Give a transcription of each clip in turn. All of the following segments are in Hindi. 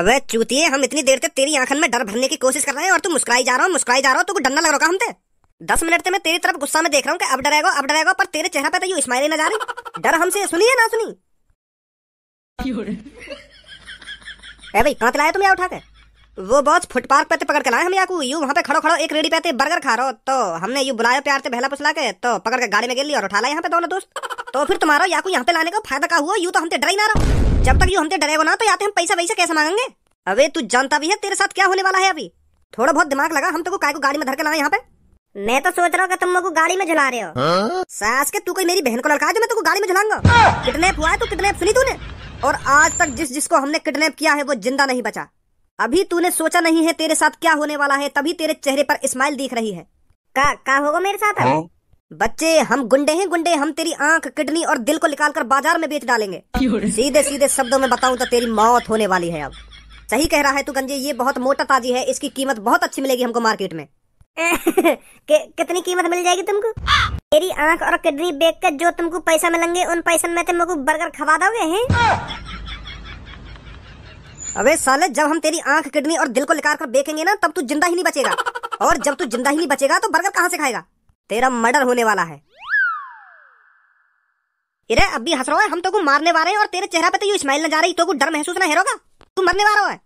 अबे चूतिए, हम इतनी देर तक तेरी आंखन में डर भरने की कोशिश कर रहे हैं और तू मुस्कुराई जा रहा हो। तुमको डर ना लग रहा हमसे? 10 मिनट से मैं तेरी तरफ गुस्सा में देख रहा हूँ कि अब डरेगा, पर तेरे चेहरे पे तो यूं स्माइल नजर आ रही। डर हमसे सुनी है ना सुनी? ए भाई, कहाँ लाए तुम यहाँ उठा के? वो बॉस फुटपाथ पे पकड़ के लाए हम याकू। यू वहाँ पे खड़ो एक रेडी पे थे बर्गर खा रहा हो, तो हमने यू बुलाया प्यार से बहला पुसला के, तो पकड़ के गाड़ी में गिर ली और उठा लाए यहाँ पे दोनों दोस्त। तो फिर तुम्हारा याकू यहाँ पे लाने का फायदा क्या हुआ? यू तो हमसे डर ही ना रहो। जब तक यू हमसे डरेगा ना तो याते हम पैसा वैसे कैसे मांगेंगे? अबे तू जानता भी है तेरे साथ क्या होने वाला है अभी। थोड़ा बहुत दिमाग लगा, हम तो काय को गाड़ी में धर के लाए यहाँ पे। मैं तो सोच रहा हूँ कि तुम लोग को गाड़ी में झुला रहे हो। सास के तू कोई मेरी बहन को लड़का है जो मैं तुमको गाड़ी में झुलाऊंगा? किडनैप हुआ है तू, किडनैप सुनी तूने? और आज तक जिसको हमने किडनैप किया है वो जिंदा नहीं बचा। अभी तूने सोचा नहीं है तेरे साथ क्या होने वाला है, तभी तेरे चेहरे पर स्माइल दिख रही है। का होगा मेरे साथ? बच्चे, हम गुंडे हैं गुंडे। हम तेरी आंख, किडनी और दिल को निकाल कर बाजार में बेच डालेंगे। सीधे सीधे शब्दों में बताऊं तो तेरी मौत होने वाली है अब। सही कह रहा है तू गंजे, ये बहुत मोटा ताजी है, इसकी कीमत बहुत अच्छी मिलेगी हमको मार्केट में। कितनी कीमत मिल जाएगी तुमको? तेरी आंख और किडनी बेच कर जो तुमको पैसा मिलेंगे उन पैसों में तुमको बर्गर खवा दोगे हैं? अबे साले, जब हम तेरी आंख, किडनी और दिल को निकाल कर बेचेंगे ना तब तू जिंदा ही नहीं बचेगा। और जब तू जिंदा ही नहीं बचेगा तो बर्गर कहाँ से खाएगा? तेरा मर्डर होने वाला है। इरे अब भी हंस रहा है, हम तो को मारने वाले हैं और तेरे चेहरा पे तो ये स्माइल न जा रही, तो को डर महसूस ना हेरोगा? तू मरने वाला है।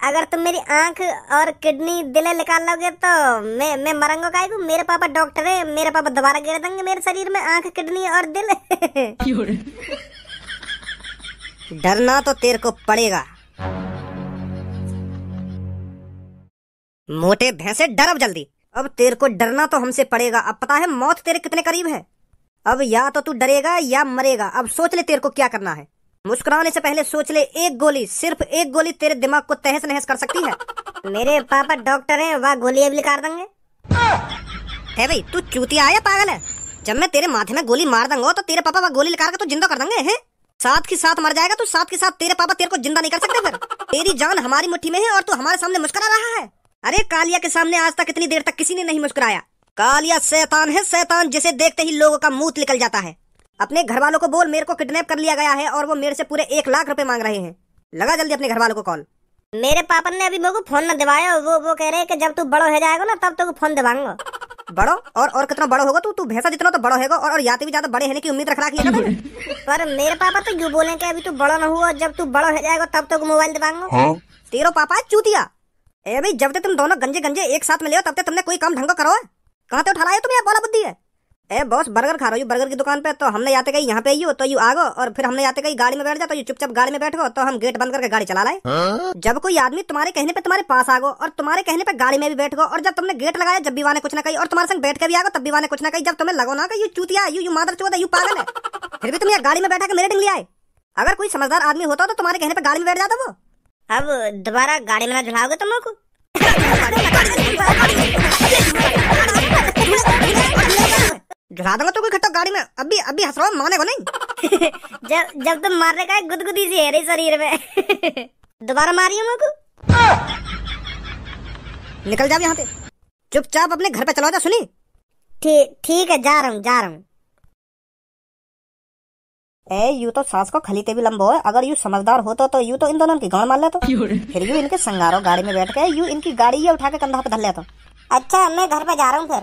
अगर तुम मेरी आंख और किडनी दिल निकाल लोगे तो मैं मरूंगा काहे को? मेरे पापा डॉक्टर है, मेरे पापा दोबारा गिर देंगे मेरे शरीर में आंख, किडनी और दिल। डरना तो तेरे को पड़ेगा मोटे भैंसे, डर अब जल्दी। अब तेरे को डरना तो हमसे पड़ेगा। अब पता है मौत तेरे कितने करीब है। अब या तो तू डरेगा या मरेगा। अब सोच ले तेरे को क्या करना है। मुस्कुराने से पहले सोच ले, एक गोली, सिर्फ एक गोली तेरे दिमाग को तहस नहस कर सकती है। मेरे पापा डॉक्टर हैं, वह गोली भी निकाल देंगे। है भाई, तू चूतिया है या पागल है? जब मैं तेरे माथे में गोली मार दूंगा तो तेरे पापा वह गोली निकाल कर तो जिंदा कर देंगे हैं? साथ के साथ मर जाएगा तो साथ के साथ तेरे पापा तेरे को जिंदा नहीं कर सकते। फिर तेरी जान हमारी मुट्ठी में है और तू हमारे सामने मुस्कुरा रहा है। अरे कालिया के सामने आज तक इतनी देर तक किसी ने नहीं मुस्कुराया। कालिया शैतान है, शैतान जिसे देखते ही लोगों का मुंह निकल जाता है। अपने घर वालों को बोल मेरे को किडनैप कर लिया गया है और वो मेरे से पूरे 1 लाख रुपए मांग रहे हैं। लगा जल्दी अपने घर वालों को कॉल। मेरे पापा ने अभी मेरे को फोन न दिवाया। वो कह रहे हैं कि जब तू बड़ो हो जाएगा ना तब तो फोन दिवाऊंगा। बड़ो और कितना बड़ो होगा तू भैंसा जितना तो बड़ो होगा और याते भी ज्यादा बड़े होने की उम्मीद रख रखी है। पर मेरे पापा तो यूं बोले कि अभी तू बड़ा न हुआ, जब तू बड़ा हो जाएगा तब तो मोबाइल दिवाऊंगा। तेरो पापा है चूतिया। ए भाई, जब तक तुम दोनों गंजे एक साथ में ले तब तक तुमने कोई काम ढंग करो। कहाँ से उठा लाए तुम? बोला बुद्धि है। ए बॉस, बर्गर खा रहा हूँ बर्गर की दुकान पे, तो हमने जाते गई यहाँ पे आई हो तो यू आगो, और फिर हमने जाते गई गाड़ी में बैठ जा तो यू चुपचाप गाड़ी में बैठो, तो हम गेट बंद करके गाड़ी चला लाए। जब कोई आदमी तुम्हारे कहने पे तुम्हारे पास आगो और तुम्हारे कहने पे गाड़ी में भी बैठ गो, और जब तुमने गेट लगाया जब भी वाने कुछ ना कही, और तुम्हारे संग बैठ के भी आगो तब भी वाने कुछ ना कही, जब तुम्हें लगो ना कि यू चूतिया, यू मादर चौथ, यू पागल है, फिर भी तुम यहाँ गाड़ी में बैठा के मेरे डिंग लिया है। अगर कोई समझदार आदमी होता तो तुम्हारे कहने पे गाड़ी में बैठ जाता वो। अब दोबारा गाड़ी में ना झुलाओगे तुम लोग को? झुला दूंगा तो कोई खट्टा गाड़ी में। अभी हंस रहा हूँ, माने को नहीं। जब तुम मारने का गुदगुदी सी है शरीर में। दोबारा मारिए मेरे को। निकल जा यहाँ से, चुपचाप अपने घर पे चलो जा। सुनी? ठीक है, जा रहा हूँ। ए यू तो सांस को खलीते भी लंबो है। अगर यू समझदार होता तो यू तो इन दोनों की गांड मार लेता। फिर यू इनके संगारो गाड़ी में बैठ के यू इनकी गाड़ी ये उठा के कंधा पे धर लेता। अच्छा, मैं घर पे जा रहा हूँ फिर।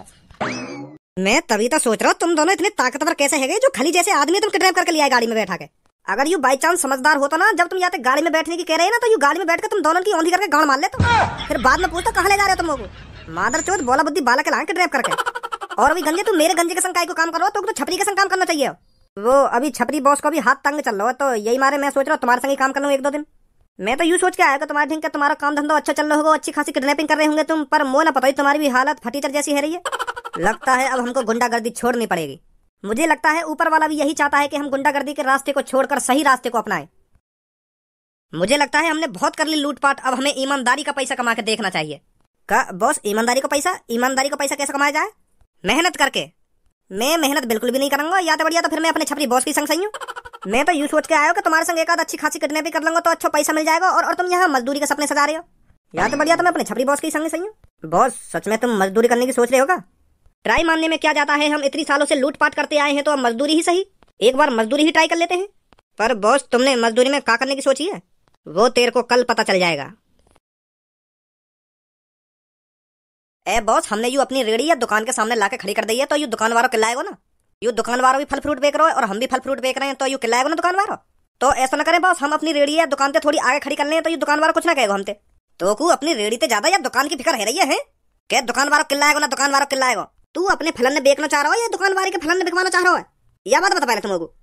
मैं तभी तो सोच रहा हूँ तुम दोनों इतने ताकतवर कैसे है जो खली जैसे आदमी तुम किडनैप करके लिया गाड़ी में बैठा के। अगर यू बाई चांस समझदार होता ना, जब तुम यहाँ गाड़ी में बैठने की कह रहे हैं ना, तो यू गाड़ी में बैठ के तुम दोनों की औंधी करके गांड मार लेते। फिर बाद में पूछता कहाँ ले जा रहे हो तुम लोग? मादर चौथ, बोला बुद्धि बाला के लाए किडनैप करके। और अभी गंजे, तुम मेरे गंजे के संग काय को काम करो तो छपरी के संग काम करना चाहिए। वो अभी छपरी बॉस को भी हाथ तंग चल रहा है, तो यही मारे मैं सोच रहा हूँ तुम्हारे संग ही काम करना 1-2 दिन। मैं तो यूँ सोच के आया कि तुम्हारे ढंग का तुम्हारा काम धंधा अच्छा चल रहा होगा, अच्छी खासी किडनैपिंग कर रहे होंगे तुम, पर मोह ना पता ही तुम्हारी भी हालत फटीचर जैसी है रही है। लगता है अब हमको गुंडागर्दी छोड़नी पड़ेगी। मुझे लगता है ऊपर वाला भी यही चाहता है कि हम गुंडागर्दी के रास्ते को छोड़कर सही रास्ते को अपनाएं। मुझे लगता है हमने बहुत कर ली लूटपाट, अब हमें ईमानदारी का पैसा कमा के देखना चाहिए। का बॉस, ईमानदारी का पैसा कैसे कमाया जाए? मेहनत करके। मैं मेहनत बिल्कुल भी नहीं करूंगा, या तो बढ़िया तो फिर मैं अपने छपरी बॉस की संग सही हूँ। मैं तो यूँ सोच के आया हूँ कि तुम्हारे संग एक आध अच्छी खासी किडनैपिंग कर लूंगा तो अच्छा पैसा मिल जाएगा, और तुम यहाँ मजदूरी के सपने सजा रहे हो। या तो बढ़िया तो मैं अपने छपरी बॉस की संग सही हूँ। बॉस, सच में तुम मजदूरी करने की सोच रहे होगा? ट्राई मानने में क्या जाता है, हम इतनी सालों से लूटपाट करते आए हैं तो अब मजदूरी ही सही, एक बार मजदूरी ही ट्राई कर लेते हैं। पर बॉस, तुमने मजदूरी में क्या करने की सोची है? वो तेरे को कल पता चल जाएगा। ए बॉस, हमने यू अपनी रेड़ी या दुकान के सामने लाके खड़ी कर दी है, तो यू दुकान वालों किल्लाएगो ना। यू दुकान वालों भी फल फ्रूट बेच रहे हो और हम भी फल फ्रूट बेच रहे हैं, तो यू किल्लाएगो ना दुकान वालों। तो ऐसा ना करें बॉस, हम अपनी रेड़ी या दुकान पे थोड़ी आगे खड़ी कर लें तो यू दुकान वालों कुछ ना कहेगा हमते। तो को अपनी रेड़ी ते ज्यादा या दुकान की फिक्र है रही है क्या? दुकान वालों किल्लाएगो ना, दुकान वालों किल्लाएगो। तू अपने फलन ने बेचना चाह रहा हो या दुकान वाले के फलन ने बिकवाना चाह रहा है? यह बात बता पहले तुमको।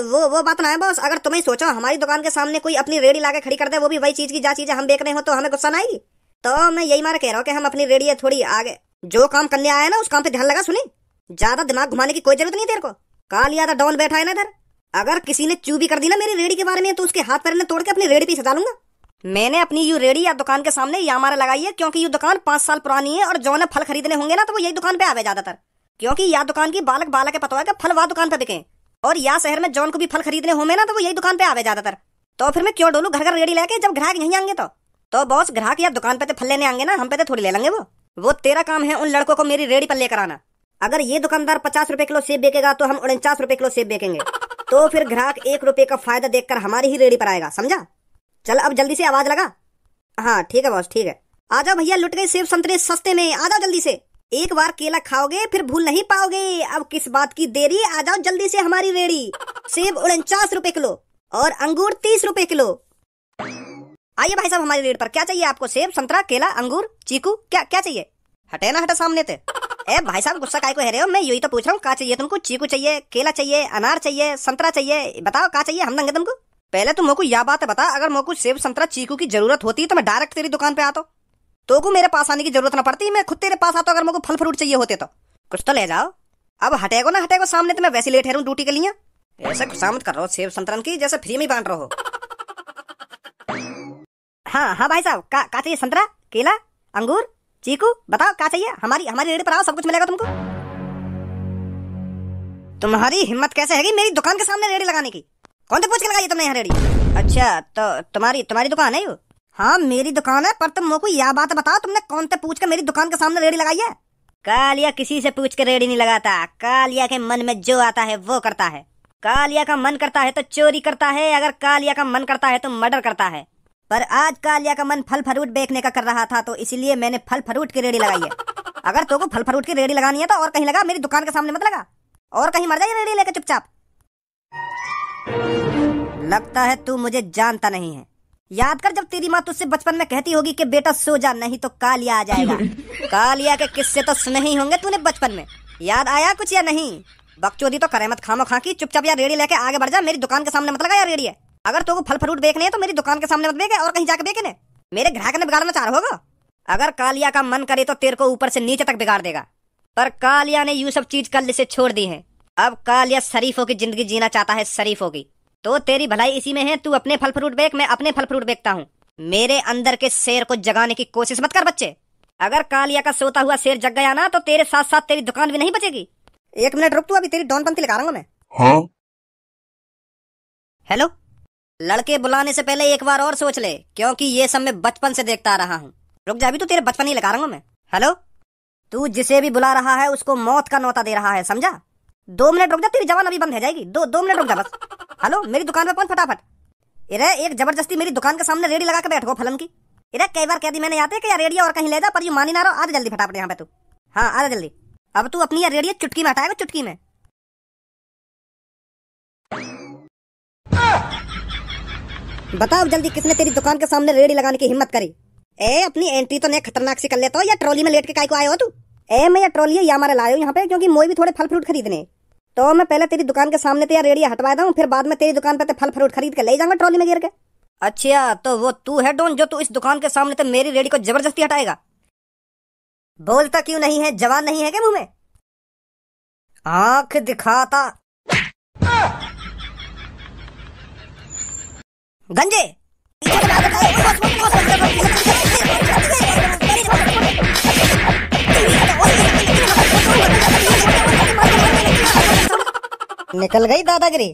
वो बात ना है बॉस। अगर तुम्हें सोचो हमारी दुकान के सामने कोई अपनी रेड़ी लाके खड़ी कर दे, वो भी वही चीज की जा चीजें हम बेच रहे हो, तो हमें गुस्सा ना आएगी? तो मैं यही मार कह रहा हूँ कि हम अपनी रेड़ी थोड़ी आगे जो काम करने आया ना उस काम पे ध्यान लगा। सुनी, ज्यादा दिमाग घुमाने की कोई जरूरत नहीं तेरे को। काल याद डॉन बैठा है ना इधर, अगर किसी ने चू भी कर दी ना मेरी रेड़ी के बारे में तो उसके हाथ पैर ने तोड़ के अपनी रेड़ी पे सजा लूंगा। मैंने अपनी यू रेड़ी या दुकान के सामने या मारा लगाई है क्योंकि यू दुकान 5 साल पुरानी है और जो ने फल खरीदने होंगे ना तो वो यही दुकान पे आवे ज्यादातर, क्योंकि या दुकान की बालक बालक के पता है कि फल वह दुकान पे बिके, और या शहर में जौन को भी फल खरीदने होंगे ना तो वो यही दुकान पे आवे ज्यादातर। तो फिर मैं क्यों डोलू घर घर रेड़ी लेके जब ग्राहक यहीं आएंगे? तो बॉस, ग्राहक या दुकान पे फल लेने आएंगे ना, हम पे थोड़ी ले लेंगे। वो तेरा काम है उन लड़कों को मेरी रेड़ी पर लेकर आना। अगर ये दुकानदार 50 रुपए किलो सेब बेचेगा तो हम 49 रुपए किलो सेब बेचेंगे, तो फिर ग्राहक 1 रुपए का फायदा देखकर हमारी ही रेड़ी पर आएगा, समझा? चल अब जल्दी से आवाज लगा। हाँ ठीक है बॉस, ठीक है। आ जाओ भैया, लुट गए सेब संतरे सस्ते में, आ जाओ जल्दी से। एक बार केला खाओगे फिर भूल नहीं पाओगे। अब किस बात की देरी, आ जाओ जल्दी से हमारी रेड़ी। सेब 49 रुपए किलो और अंगूर 30 रुपए किलो। आइए भाई साहब हमारी रेट पर। क्या चाहिए आपको? सेब, संतरा, केला, अंगूर, चीकू, क्या क्या चाहिए? हटे ना हटे सामने से। ए भाई साहब गुस्सा काहे को है रहे हो? मैं यही तो पूछ रहा हूँ, क्या चाहिए तुमको? चीकू चाहिए, केला चाहिए, अनार चाहिए, संतरा चाहिए? बताओ क्या चाहिए, हम देंगे तुमको। पहले तुम मोको यह बात बता, अगर मोको सेब, संतरा, चीकू की जरूरत होती तो मैं डायरेक्ट तेरी दुकान पे आता, तो को मेरे पास आने की जरूरत ना पड़ती, मैं खुद तेरे पास आता अगर मोको फल फ्रूट चाहिए होते तो। कुछ तो ले जाओ। अब हटेगो ना हटेगो सामने, तो मैं वैसे लेट ठहरूं ड्यूटी के लिए। ऐसे गुस्सा मत कर रहा हो सेब संतरन की, जैसे फ्री में बांट रहा हो। हाँ हाँ भाई साहब, क्या चाहिए? संतरा, केला, अंगूर, चीकू, बताओ क्या चाहिए? हमारी रेडी पर आओ, सब कुछ मिलेगा तुमको। तुम्हारी हिम्मत कैसे है मेरी दुकान के सामने रेडी लगाने की? कौन से पूछ के लगाई तुमने यहाँ रेडी? अच्छा तो तुम्हारी दुकान है? हाँ मेरी दुकान है, पर तुम मोको यह बात बताओ, तुमने कौन से पूछ के मेरी दुकान के सामने रेडी लगाई है? कालिया किसी से पूछ के रेडी नहीं लगाता, कालिया के मन में जो आता है वो करता है। कालिया का मन करता है तो चोरी करता है, अगर कालिया का मन करता है तो मर्डर करता है। पर आज कालिया का मन फल फ्रूट बेचने का कर रहा था, तो इसलिए मैंने फल फ्रूट की रेडी लगाई है। अगर तुमको फल फ्रूट की रेडी लगानी है तो और कहीं लगा, मेरी दुकान के सामने मत लगा, और कहीं मर जाइए रेडी लेके चुपचाप। लगता है तू मुझे जानता नहीं है। याद कर जब तेरी माँ तुझसे बचपन में कहती होगी कि बेटा सो जा, नहीं तो कालिया आ जाएगा। कालिया के किस्से तो सुने ही होंगे तूने बचपन में, याद आया कुछ या नहीं? बकचोदी तो करे मत खामो खा की, चुपचाप यार रेडी लेके आगे बढ़ जा, मेरी दुकान के सामने मत लगा यार रेडी है। अगर तुमको फल फ्रूट बेचने है तो मेरी दुकान के सामने मत बेचे, और कहीं जाके बेचने, मेरे ग्राहक ने बिगाड़ना चाह रहा होगा। अगर कालिया का मन करे तो तेरे को ऊपर से नीचे तक बिगाड़ देगा, पर कालिया ने यू सब चीज कल से छोड़ दी है। अब कालिया शरीफों की जिंदगी जीना चाहता है, शरीफों की। तो तेरी भलाई इसी में है, तू अपने फल फ्रूट बेच, मैं अपने फल फ्रूट बेचता हूँ। मेरे अंदर के शेर को जगाने की कोशिश मत कर बच्चे। अगर कालिया का सोता हुआ शेर जग गया ना तो तेरे साथ साथ तेरी दुकान भी नहीं बचेगी। 1 मिनट रुक, तू अभी तेरी डॉनपंती लगा रहा हूँ मैं। हाँ? हेलो, लड़के बुलाने से पहले एक बार और सोच ले, क्योंकि ये सब मैं बचपन से देखता आ रहा हूँ। रुक जा, अभी तो तेरे बचपन ही लगा रहा हूँ मैं। हेलो, तू जिसे भी बुला रहा है उसको मौत का नौता दे रहा है, समझा? 2 मिनट रुक जा, तेरी जवान अभी बंद हो जाएगी। 2 मिनट रुक जा बस। हेलो, मेरी दुकान पे पहुंच फटाफट। इरे एक जबरदस्ती मेरी दुकान के सामने रेडी लगा के बैठो फलन की। इरे कई बार कह दी मैंने आते कि रेडियो और कहीं ले जा, पर यू मानी ना रहो। आ जल्दी फटाफट यहाँ पे तू। हाँ आ जल्दी। अब तू अपनी रेडियो चुटकी में हटाएगा, चुटकी में। बताओ जल्दी, किसने तेरी दुकान के सामने रेडी लगाने की हिम्मत करी? अपनी एंट्री तो नहीं खतरनाक सी कर लेता हो, या ट्रॉली में लेट के काय को आए हो तू? मैं ये ट्रॉली या हमारे लाए हो यहाँ पे, क्योंकि मोई भी थोड़े फल फ्रूट खरीदने। तो मैं पहले तेरी दुकान के सामने तो यार रेडी हटवा दूं, फिर बाद में तेरी दुकान पे फल फ्रूट खरीद के ले जाऊंगा ट्रॉली में गिर के। अच्छा तो वो तू है डॉन जो तू इस दुकान के सामने तो मेरी रेडी को जबरदस्ती हटाएगा? बोलता क्यों नहीं है, जवान नहीं है क्या मुंह में? आंख दिखाता गंजे। निकल गई दादागिरी।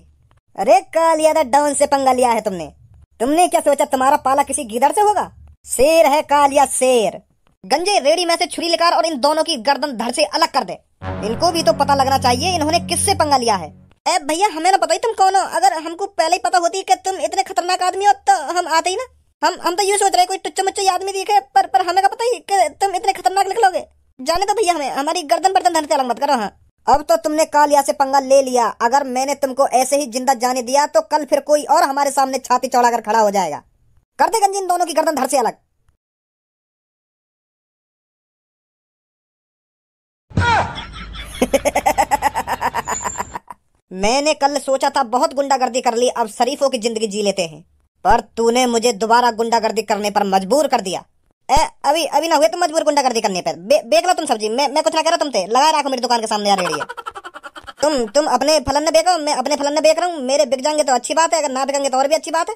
अरे कालिया डाउन से पंगा लिया है तुमने क्या सोचा तुम्हारा पाला किसी गीदड़ से होगा? शेर है कालिया, शेर। गंजे रेडी में से छुरी निकाल और इन दोनों की गर्दन धड़ से अलग कर दे। इनको भी तो पता लगना चाहिए इन्होंने किससे पंगा लिया है। ए भैया, हमें ना पता ही तुम कौन हो। अगर हमको पहले ही पता होती कि तुम इतने खतरनाक आदमी हो तो हम आते ही ना। हम तो ये सोच रहे कोई टुच्चे मुच्चे आदमी दिखे, पर हमें का पता ही कि तुम इतने खतरनाक निकलोगे। जाने दो भैया, हमें हमारी गर्दन बर्दन धरते अलग मत करो। हाँ, अब तो तुमने कालिया से पंगा ले लिया। अगर मैंने तुमको ऐसे ही जिंदा जाने दिया तो कल फिर कोई और हमारे सामने छाती चौड़ा कर खड़ा हो जाएगा। कर दे गंजी इन दोनों की गर्दन धड़ से अलग। मैंने कल सोचा था बहुत गुंडागर्दी कर ली, अब शरीफों की जिंदगी जी लेते हैं, पर तूने मुझे दोबारा गुंडागर्दी करने पर मजबूर कर दिया। अभी अभी ना हुए तुम मजबूर गुंडागर्दी करने पर। बेच लो तुम सब्जी, मैं कुछ ना कह रहा। तुम थे लगा रखो मेरी दुकान के सामने यार रेड़ी है। तुम अपने फलन बेचो, मैं अपने फलन बेच रहा हूँ। मेरे बिक जाएंगे तो अच्छी बात है, अगर ना बिकेंगे तो और भी अच्छी बात है।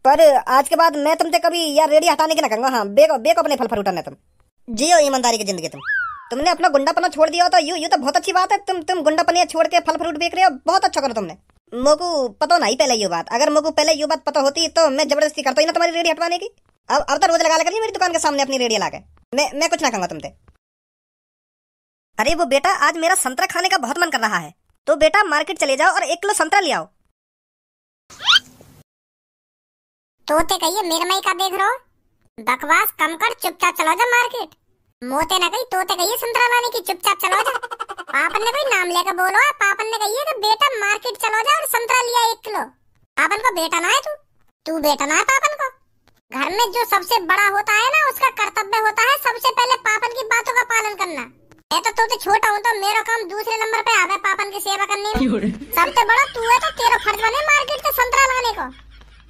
पर आज के बाद मैं तुमसे कभी यार रेडी हटाने की ना कहूंगा। हाँ, बेको अपने फल फ्रूट ने। तुम जियो ईमानदारी की जिंदगी। तुमने अपना गुंडापना छोड़ दिया हो तो यू तो बहुत अच्छी बात है। तुम गुंडापनिया छोड़ के फल फ्रूट बेच रहे हो, बहुत अच्छा करो तुमने। मोको पता नहीं पहले ये बात। अगर मोको पहले ये बात पता होती तो मैं जबरदस्ती करता ही ना तुम्हारी रेडी हटवाने की। अब तो रोज लगा करिए मेरी दुकान के सामने अपनी रेडी लगा के। मैं कुछ ना कहूंगा तुमसे। अरे वो बेटा, आज मेरा संतरा खाने का बहुत मन कर रहा है, तो बेटा मार्केट चले जाओ और 1 किलो संतरा ले आओ। तोते कहिए मेरे मई का देख रहो, बकवास कम कर, चुपचाप चलो जा मार्केट। मोते ना कही, तोते कहिए संतरा लाने की, चुपचाप चलो जा। पापन ने कोई नाम लेकर बोलो है, पापन ने कहिए कि बेटा मार्केट चलो जा और संतरा लिया 1 किलो। पापन को बेटा ना है तू बेटा ना है पापन को। घर में जो सबसे बड़ा होता है ना, उसका कर्तव्य होता है सबसे पहले पापन की बातों का पालन करना। मैं तो तोते छोटा हूँ तो मेरा काम दूसरे नंबर पे आवे पापन की सेवा करने में। सबसे बड़ा तू है तो तेरा फर्ज बने मार्केट से संतरा लाने को।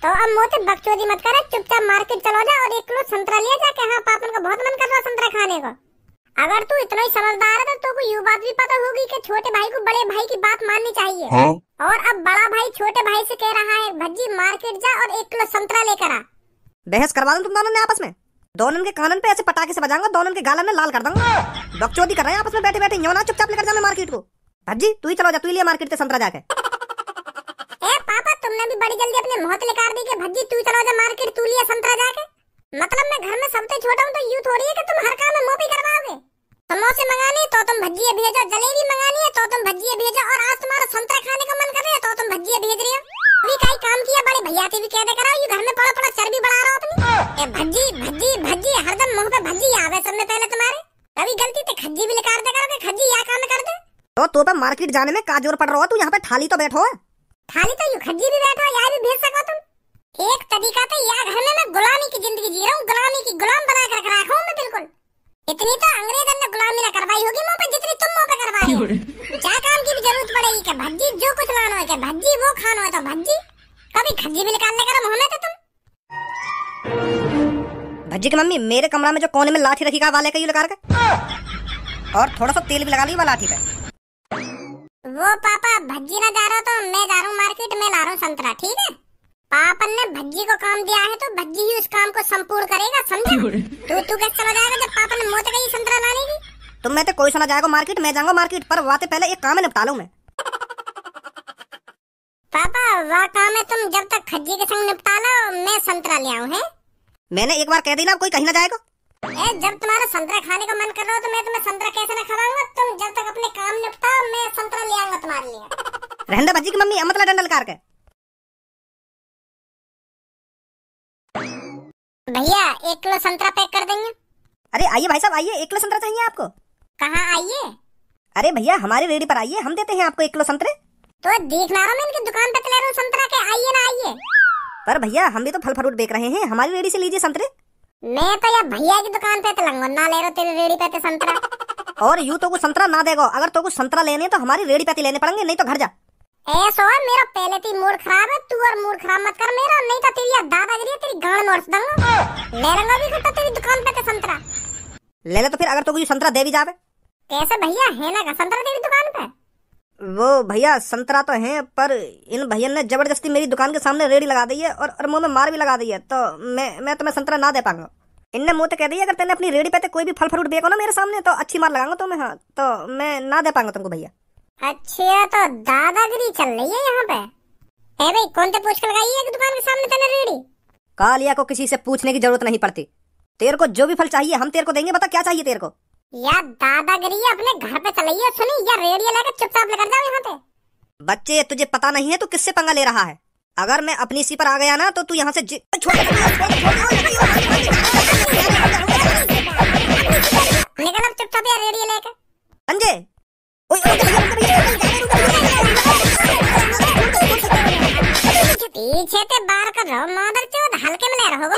तो अब मोते बकचोदी मत करे, चुपचाप मार्केट चलो जा और 1 किलो संतरा लिया जा के। हाँ, पापन को बहुत मन कर रहा संतरा खाने को। अगर तू इतना ही समझदार है तो को यू बात भी पता होगी कि छोटे भाई को बड़े भाई की बात माननी चाहिए। हाँ? और अब बड़ा भाई छोटे भाई से कह रहा है भज्जी मार्केट जा और 1 किलो संतरा लेकर आ। बहस करवा दूं तुम दोनों ने आपस में। दोनों के कानन पे ऐसे पटाखे से बजाऊंगा, दोनों के गालन में लाल कर दूंगा। बकचोदी कर रहे हैं आपस में बैठे बैठे। यो ना चुपचाप लेकर जाना मार्केट को। भज्जी तू ही चलो जा, तू ही लिया मार्केट से संतरा जाके। पापा तुमने भी बड़ी जल्दी अपने मुंह निकाल दी कि भज्जी तू चलो जा मार्केट, तू लिया संतरा जाके। मतलब मैं घर में सबसे छोटा हूँ तो यूं थोड़ी है कि तुम हर काम में मुंह भी करवाओगे। समोसे मंगाने तो तुम भज्जियां भेजो, जलेबी मंगानी है तो तुम भज्जियां भेजो, और आज तुम्हारा संतरा खाने का मन कर रहा है तो तुम भज्जियां भेज रहे हो। अभी कई काम किया बड़े भैया से भी कह दे करो, ये घर में पड़ा पड़ा चर्बी बढ़ा रहा हो अपनी। ए भज्जी भज्जी भज्जी हरदम मुंह पे भज्जी आवे सब में पहले तुम्हारे। कभी गलती से खज्जी भी निकाल दे करो कि खज्जी या काम कर दे। तो पे मार्केट जाने में का जोर पड़ रहा हो? तू यहाँ पे थाली तो बैठो। थाली तो यूं खज्जी भी बैठो, यार भी भेज सको तुम। एक तरीका तो या घर में मैं गुलामी की जिंदगी जी रहा हूँ, गुलामी की गुलाम बना कर रखा हूँ मैं बिल्कुल। इतनी तो अंग्रेजों ने गुलामी ना करवाई होगी मुंह पे जितनी तुम मुंह पे करवाई हो। क्या काम की भी जरूरत पड़ेगी कि भज्जी जो कुछ लाना है कि भज्जी वो खाना है तो भज्जी। कभी खज्जी भी निकालने का मुंह में तो तुम। भज्जी की मम्मी, मेरे कमरा में जो कोने में लाठी रखी का वाले का यू लगा के, और थोड़ा सा तेल भी लगा लिया लाठी पे। वो पापा भज्जी ना जा रहा तो मैं जा रहा हूँ मार्केट में ला रहा हूँ संतरा, ठीक है। पापन ने भज्जी को काम दिया है तो भज्जी ही उस काम को संपूर्ण करेगा, समझा। तू कैसे चला जाएगा जब पापन ने मोते गई संतरा लाने की। तुम मैं तो कोई सुना जाएगा मार्केट, मैं जाऊंगा मार्केट, पर वाते पहले एक काम है निपटा लूं मैं। पापा वह काम है तुम जब तक खज्जी के संग निपटा लो मैं संतरा ले आऊं है। मैंने एक बार कह दी ना, कोई कहीं ना जाएगा। जब तुम्हारा संतरा खाने का मन कर रहा हो तो मैं तुम्हें संतरा कैसे ना खवाऊंगा। तुम जब तक अपने काम निपटाओ मैं संतरा ले आऊंगा तुम्हारे लिए। रहने दे भज्जी की मम्मी, मतलब डंडल कार के। भैया 1 किलो संतरा पैक कर देंगे। अरे आइए भाई साहब आइए, 1 किलो संतरा चाहिए आपको? कहाँ आइए? अरे भैया हमारी रेडी पर आइए, हम देते हैं आपको 1 किलो संतरे। तो देख ना रहा मैं इनकी दुकान पे ले रहा हूँ संतरा के, आइए ना आइए। पर भैया हम भी तो फल फ्रूट बेच रहे हैं, हमारी रेडी से लीजिए संतरे। मैं तो यार भैया की दुकान पे लंगो ना ले रहा तेरी रेडी पे तो संतरा। और यूं तो कुछ संतरा ना देगो, अगर तो कुछ संतरा लेने तो हमारी रेडी पे लेने पड़ेंगे, नहीं तो घर जा। ऐसा है मेरा पहले तो मूड खराब है, तू और मूड खराब मत कर मेरा, नहीं तो तेरी दादागिरी है, तेरी गांड मोड़ दूंगा। ले लूंगा भी तो तेरी दुकान पे तो संतरा। ले ले तो फिर, अगर तो कुछ संतरा दे भी जावे। कैसे भैया है ना का संतरा तेरी दुकान पे? वो भैया संतरा तो है, पर इन भैया ने जबरदस्ती मेरी दुकान के सामने रेडी लगा दी है और मुंह में मार भी लगा दी है, तो मैं तुम्हें संतरा ना दे पाऊंगा। इनने मुंह तो कह दी अगर तेने अपनी रेडी पे कोई भी फल फ्रूट बेचो ना मेरे सामने तो अच्छी मार लगाऊंगा तुम्हें। हाँ, तो मैं ना दे पाऊंगा तुमको भैया। अच्छा तो दादागिरी चल रही है यहाँ पे। ए भाई कौन से पूछ कर लगाई है दुकान के सामने तेने रेडी? कालिया को किसी से पूछने की जरूरत नहीं पड़ती, तेरे को जो भी फल चाहिए हम तेरे को देंगे, बता क्या चाहिए तेरे को। यार दादागिरी अपने घर पे चलाइए, सुनी या रेडियो लेकर चुपचाप लेकर जाओ यहाँ पे। बच्चे तुझे पता नहीं है तू किससे पंगा ले रहा है। अगर मैं अपनी सी पर आ गया ना तो तू यहाँ से निकल अब चुपचाप यार रेडियो लेकर। अंजे पीछे ते बार कर रहो मादर चोद, हल्के में ले रहो गो।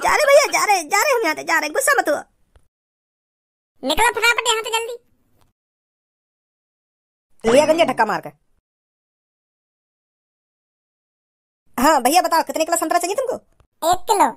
जा रहे भैया, जा रहे हम यहाँ से जा रहे, गुस्सा मत हो। निकलो फटाफट यहाँ से जल्दी। लिया गंजे धक्का मार कर। हाँ भैया बताओ कितने किलो संतरा चाहिए तुमको? 1 किलो।